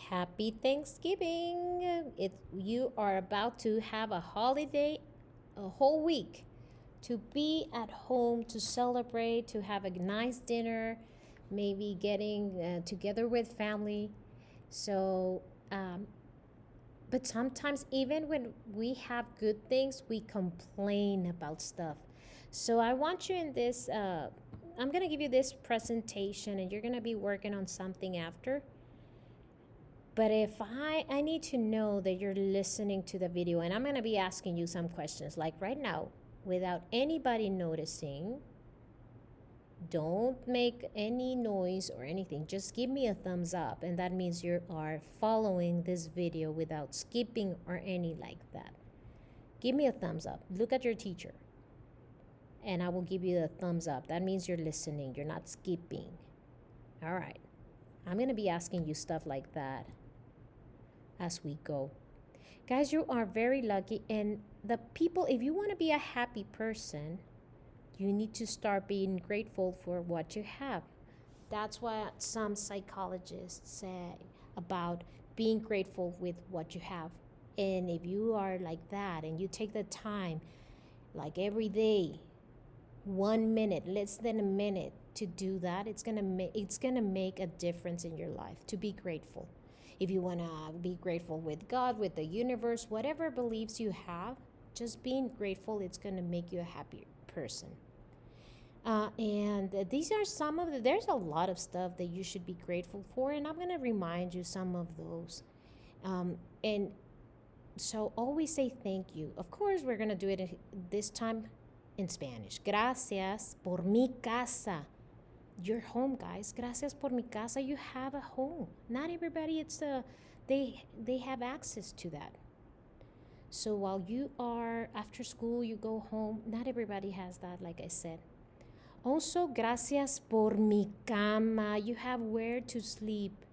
Happy Thanksgiving. You are about to have a holiday, a whole week to be at home, to celebrate, to have a nice dinner, maybe getting together with family. So, um, but sometimes, even when we have good things, we complain about stuff. So, I want you in this, I'm going to give you this presentation, and you're going to be working on something after. But if I need to know that you're listening to the video, and I'm going to be asking you some questions like right now without anybody noticing. Don't make any noise or anything. Just give me a thumbs up, and that means you are following this video without skipping or any like that. Give me a thumbs up. Look at your teacher, and I will give you a thumbs up. That means you're listening. You're not skipping. All right. I'm going to be asking you stuff like that as we go. Guys, you are very lucky. And the people, if you want to be a happy person, you need to start being grateful for what you have. That's what some psychologists say about being grateful with what you have. And if you are like that and you take the time, like every day, 1 minute, less than a minute, to do that, it's gonna make a difference in your life. To be grateful. If you want to be grateful with God, with the universe, whatever beliefs you have, just being grateful, it's going to make you a happier person. And these are some of there's a lot of stuff that you should be grateful for, and I'm going to remind you some of those. And so always say thank you. Of course, we're going to do it this time in Spanish. Gracias por mi casa. Your home, guys. Gracias por mi casa. You have a home. Not everybody they have access to that. So while you are after school, you go home. Not everybody has that, like I said. Also, gracias por mi cama. You have where to sleep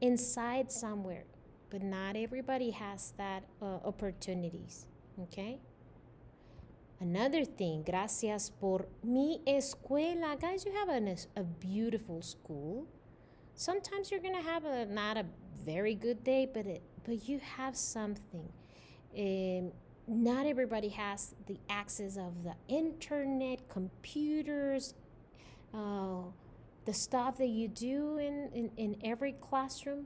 inside somewhere, but not everybody has that opportunities. Okay. Another thing, gracias por mi escuela. Guys, you have a beautiful school. Sometimes you're going to have not a very good day, but you have something. Not everybody has the access of the internet, computers, the stuff that you do in every classroom.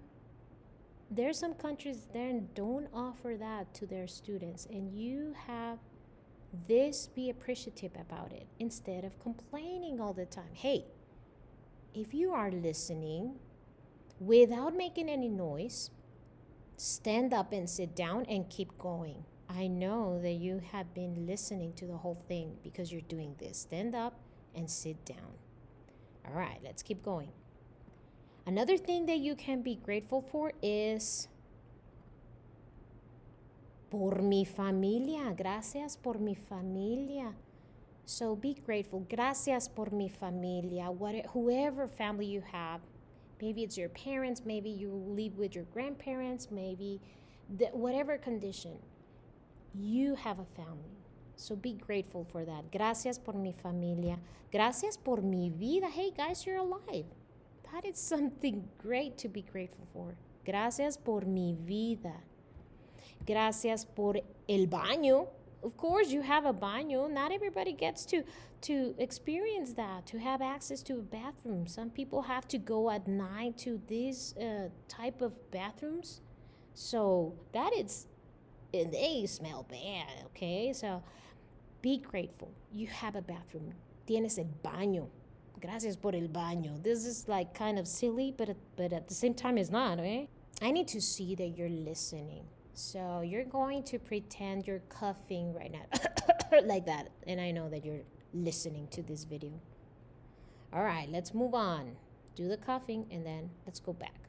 There's some countries there don't offer that to their students, and you have this, be appreciative about it instead of complaining all the time. Hey, if you are listening without making any noise, stand up and sit down and keep going. I know that you have been listening to the whole thing because you're doing this. Stand up and sit down. All right, let's keep going. Another thing that you can be grateful for is por mi familia. Gracias por mi familia. So be grateful. Gracias por mi familia. Whoever family you have. Maybe it's your parents. Maybe you live with your grandparents. Maybe whatever condition. You have a family. So be grateful for that. Gracias por mi familia. Gracias por mi vida. Hey guys, you're alive. That is something great to be grateful for. Gracias por mi vida. Gracias por el baño. Of course, you have a baño. Not everybody gets to experience that, to have access to a bathroom. Some people have to go at night to these type of bathrooms. So that is, and they smell bad, okay? So be grateful. You have a bathroom. Tienes el baño. Gracias por el baño. This is like kind of silly, but at the same time it's not, eh? I need to see that you're listening. So you're going to pretend you're coughing right now like that. And I know that you're listening to this video. All right, let's move on. Do the coughing and then let's go back.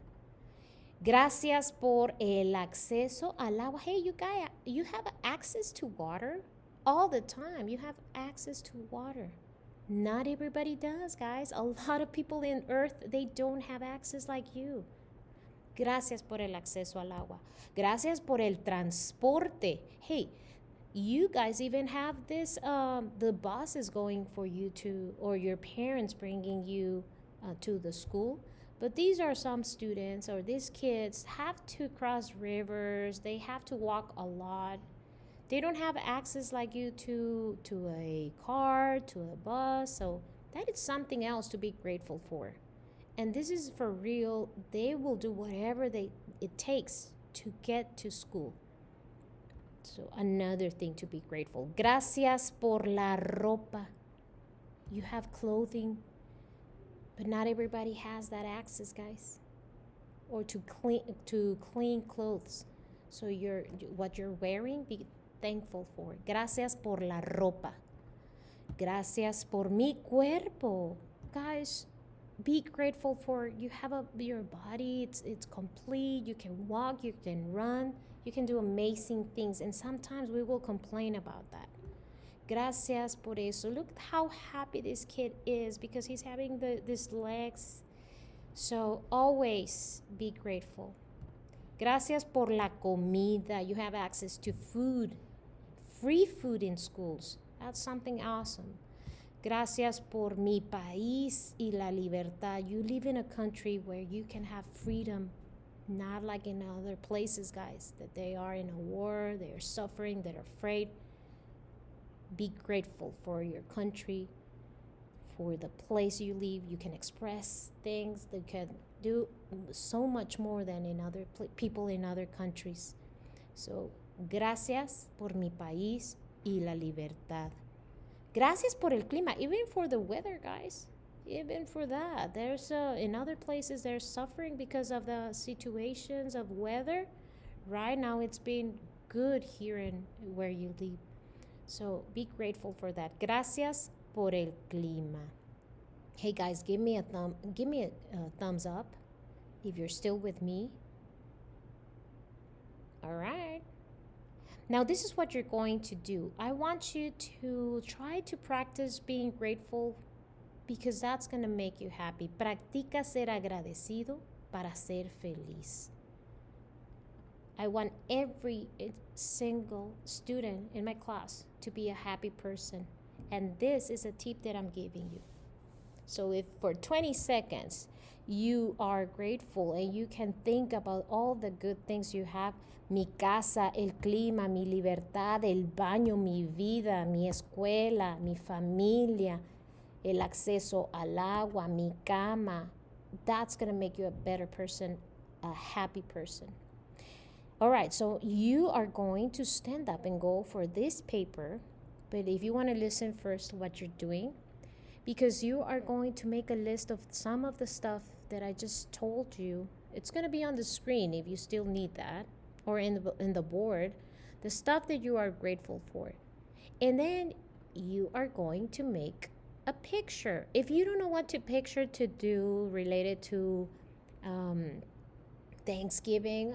Gracias por el acceso al agua. Hey, you guys, you have access to water all the time. You have access to water. Not everybody does, guys. A lot of people in Earth, they don't have access like you. Gracias por el acceso al agua. Gracias por el transporte. Hey, you guys even have this, the bus is going for you to, or your parents bringing you to the school. But these are some students, or these kids have to cross rivers. They have to walk a lot. They don't have access like you to a car, to a bus. So that is something else to be grateful for. And this is for real. They will do whatever it takes to get to school. So another thing to be grateful. Gracias por la ropa. You have clothing, but not everybody has that access, guys. Or to clean clothes. So what you're wearing, be thankful for. Gracias por la ropa. Gracias por mi cuerpo. Guys, be grateful for you have your body. It's complete. You can walk, you can run, you can do amazing things. And sometimes we will complain about that. Gracias por eso. Look how happy this kid is because he's having these legs. So always be grateful. Gracias por la comida. You have access to food, free food in schools. That's something awesome. Gracias por mi país y la libertad. You live in a country where you can have freedom, not like in other places, guys, that they are in a war, they are suffering, they're afraid. Be grateful for your country, for the place you live. You can express things. They can do so much more than in other people in other countries. So, gracias por mi país y la libertad. Gracias por el clima, even for the weather, guys. Even for that. There's in other places they're suffering because of the situations of weather. Right now it's been good here in where you live. So be grateful for that. Gracias por el clima. Hey guys, give me a thumbs up if you're still with me. All right. Now, this is what you're going to do. I want you to try to practice being grateful because that's going to make you happy. Practica ser agradecido para ser feliz. I want every single student in my class to be a happy person. And this is a tip that I'm giving you. So if for 20 seconds you are grateful and you can think about all the good things you have, mi casa, el clima, mi libertad, el baño, mi vida, mi escuela, mi familia, el acceso al agua, mi cama, that's going to make you a better person, a happy person. All right, so you are going to stand up and go for this paper, but if you want to listen first to what you're doing, because you are going to make a list of some of the stuff that I just told you. It's going to be on the screen if you still need that, or in the board, the stuff that you are grateful for. And then you are going to make a picture. If you don't know what to picture to do related to Thanksgiving,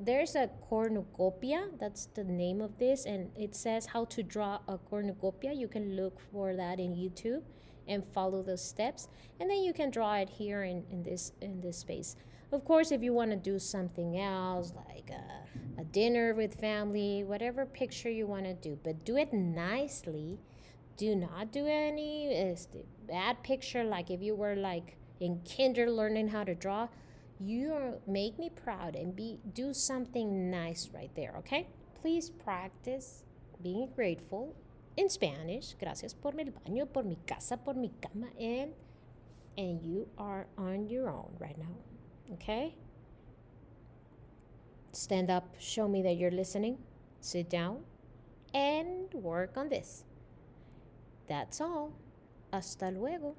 there's a cornucopia. That's the name of this, and it says how to draw a cornucopia. You can look for that in YouTube and follow those steps, and then you can draw it here in this space. Of course, if you want to do something else like a dinner with family, whatever picture you want to do, but do it nicely. Do not do any bad picture like if you were like in kinder learning how to draw. You make me proud and do something nice right there, okay? Please practice being grateful in Spanish. Gracias por mi baño, por mi casa, por mi cama, and you are on your own right now, okay? Stand up, show me that you're listening. Sit down and work on this. That's all. Hasta luego.